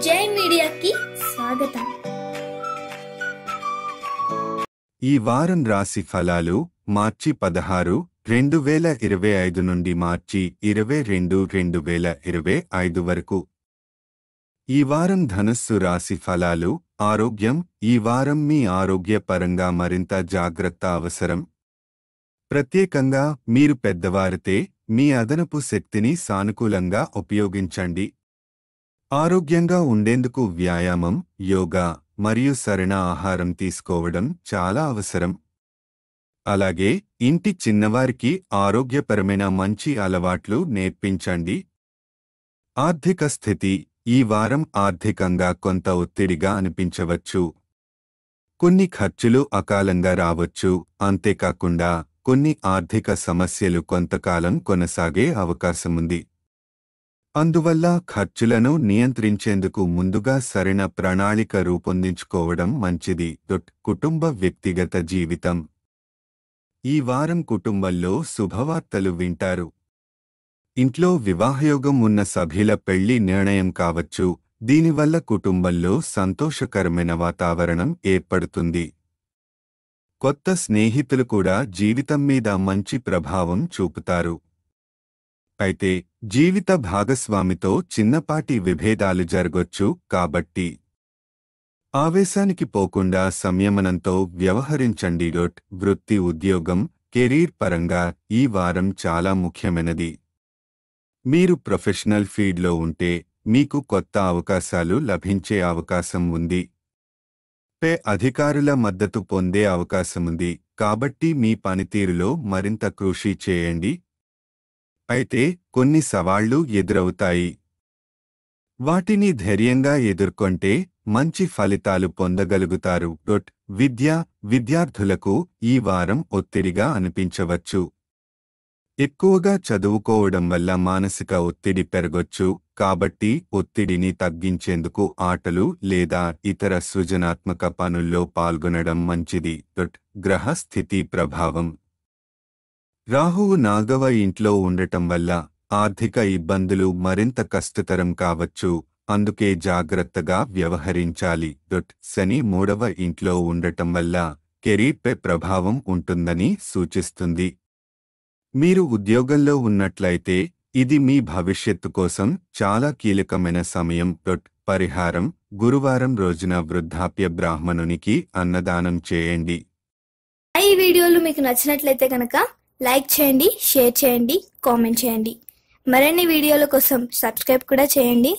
జై మీడియాకి స్వాగతం. ఈ వారం రాశి ఫలాలు మార్చి 16, 2025 నుండి మార్చి 22, 2025 వరకు. ఈ వారం ధనుస్సు రాశి ఫలాలు. ఆరోగ్యం. ఈ వారం మీ ఆరోగ్య పరంగా మరింత జాగ్రత్త అవసరం. ప్రత్యేకంగా మీరు పెద్దవారితే మీ అదనపు శక్తిని సానుకూలంగా ఉపయోగించండి. ఆరోగ్యంగా ఉండేందుకు వ్యాయామం, యోగా మరియు సరైన ఆహారం తీసుకోవడం చాలా అవసరం. అలాగే ఇంటి చిన్నవారికి ఆరోగ్యపరమైన మంచి అలవాట్లు నేర్పించండి. ఆర్థిక స్థితి. ఈ వారం ఆర్థికంగా కొంత ఒత్తిడిగా అనిపించవచ్చు. కొన్ని ఖర్చులు అకాలంగా రావచ్చు. అంతేకాకుండా కొన్ని ఆర్థిక సమస్యలు కొంతకాలం కొనసాగే అవకాశముంది. అందువల్ల ఖర్చులను నియంత్రించేందుకు ముందుగా సరైన ప్రణాళిక రూపొందించుకోవడం మంచిది. కుటుంబ వ్యక్తిగత జీవితం. ఈ వారం కుటుంబంలో శుభవార్తలు వింటారు. ఇంట్లో వివాహయోగం ఉన్న సభ్యుల పెళ్లి నిర్ణయం కావచ్చు. దీనివల్ల కుటుంబంలో సంతోషకరమైన వాతావరణం ఏర్పడుతుంది. కొత్త స్నేహితులు కూడా జీవితం మీద మంచి ప్రభావం చూపుతారు. అయితే జీవిత భాగస్వామితో చిన్నపాటి విభేదాలు జరగొచ్చు. కాబట్టి ఆవేశానికి పోకుండా సంయమనంతో వ్యవహరించండి. వృత్తి, ఉద్యోగం, కెరీర్ పరంగా ఈ వారం చాలా ముఖ్యమైనది. మీరు ప్రొఫెషనల్ ఫీల్డ్లో ఉంటే మీకు కొత్త అవకాశాలు లభించే అవకాశం ఉంది. అధికారుల మద్దతు పొందే అవకాశముంది. కాబట్టి మీ పనితీరులో మరింత కృషి చేయండి. అయితే కొన్ని సవాళ్లు ఎదురవుతాయి. వాటిని ధైర్యంగా ఎదుర్కొంటే మంచి ఫలితాలు పొందగలుగుతారు. విద్యార్థులకు ఈ వారం ఒత్తిడిగా అనిపించవచ్చు. ఎక్కువగా చదువుకోవడం వల్ల మానసిక ఒత్తిడి పెరగొచ్చు. కాబట్టి ఒత్తిడిని తగ్గించేందుకు ఆటలు లేదా ఇతర సృజనాత్మక పనుల్లో పాల్గొనడం మంచిది. గ్రహ స్థితి ప్రభావం. రాహువు 4వ ఇంట్లో ఉండటం వల్ల ఆర్థిక ఇబ్బందులు మరింత కష్టతరం కావచ్చు. అందుకే జాగ్రత్తగా వ్యవహరించాలి. శని 3వ ఇంట్లో ఉండటం వల్ల కెరీర్పై ప్రభావం ఉంటుందని సూచిస్తుంది. మీరు ఉద్యోగంలో ఉన్నట్లయితే ఇది మీ భవిష్యత్తు కోసం చాలా కీలకమైన సమయం. పరిహారం. గురువారం రోజున వృద్ధాప్య బ్రాహ్మణునికి అన్నదానం చేయండి. ఈ వీడియోలు మీకు నచ్చినట్లయితే కనుక లైక్ చేయండి, షేర్ చేయండి, కామెంట్ చేయండి. మరిన్ని వీడియోల కోసం సబ్స్క్రైబ్ కూడా చేయండి.